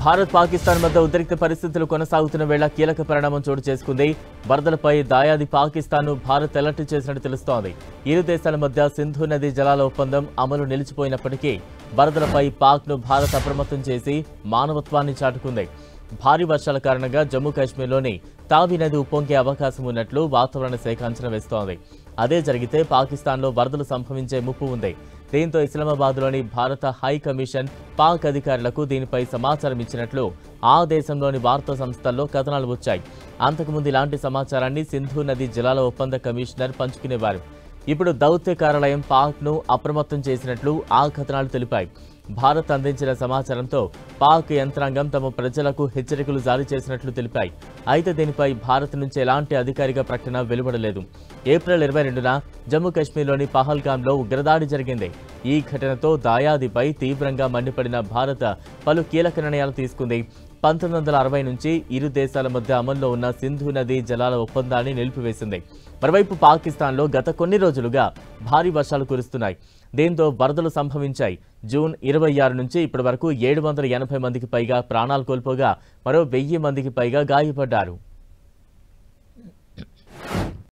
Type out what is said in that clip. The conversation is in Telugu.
భారత్ పాకిస్తాన్ మధ్య ఉద్రిక్త పరిస్థితులు కొనసాగుతున్న వేళ కీలక పరిణామం చోటు చేసుకుంది. వరదలపై దాయాది పాకిస్తాన్ను భారత్ అలర్ట్ చేసినట్టు తెలుస్తోంది. ఇరు దేశాల మధ్య సింధు నదీ జలాల ఒప్పందం అమలు నిలిచిపోయినప్పటికీ వరదలపై పాక్ను భారత్ అప్రమత్తం చేసి మానవత్వాన్ని చాటుకుంది. భారీ వర్షాల కారణంగా జమ్మూ కాశ్మీర్లోని తావి నది ఉప్పొంగే అవకాశం ఉన్నట్లు వాతావరణ శాఖ అంచనా వేస్తోంది. అదే జరిగితే పాకిస్తాన్లో వరదలు సంభవించే ముప్పు ఉంది. దీంతో ఇస్లామాబాద్లోని భారత హై కమిషన్ పాక్ అధికారులకు దీనిపై సమాచారం ఇచ్చినట్లు ఆ దేశంలోని వార్తా సంస్థల్లో కథనాలు వచ్చాయి. అంతకుముందు ఇలాంటి సమాచారాన్ని సింధు నది జలాల ఒప్పంద కమిషనర్ పంచుకునేవారు. ఇప్పుడు దౌత్య కార్యాలయం పాక్ను అప్రమత్తం చేసినట్లు ఆ కథనాలు తెలిపాయి. భారత్ అందించిన సమాచారంతో పాక్ యంత్రాంగం తమ ప్రజలకు హెచ్చరికలు జారీ చేసినట్లు తెలిపాయి. అయితే దీనిపై భారత్ నుంచి ఎలాంటి అధికారిక ప్రకటన వెలువడలేదు. ఏప్రిల్ 22న జమ్మూ కాశ్మీర్లోని పహల్గామ్లో ఉగ్రదాడి జరిగింది. ఈ ఘటనతో దాయాదిపై తీవ్రంగా మండిపడిన భారత్ పలు కీలక నిర్ణయాలు తీసుకుంది. 1960 నుంచి ఇరు దేశాల మధ్య అమల్లో ఉన్న సింధు నదీ జలాల ఒప్పందాన్ని నిలిపివేసింది. మరోవైపు పాకిస్తాన్లో గత కొన్ని రోజులుగా భారీ వర్షాలు కురుస్తున్నాయి. దీంతో వరదలు సంభవించాయి. జూన్ 26 నుంచి ఇప్పటి వరకు 780 మందికి పైగా ప్రాణాలు కోల్పోగా మరో 1000 మందికి పైగా గాయపడ్డారు.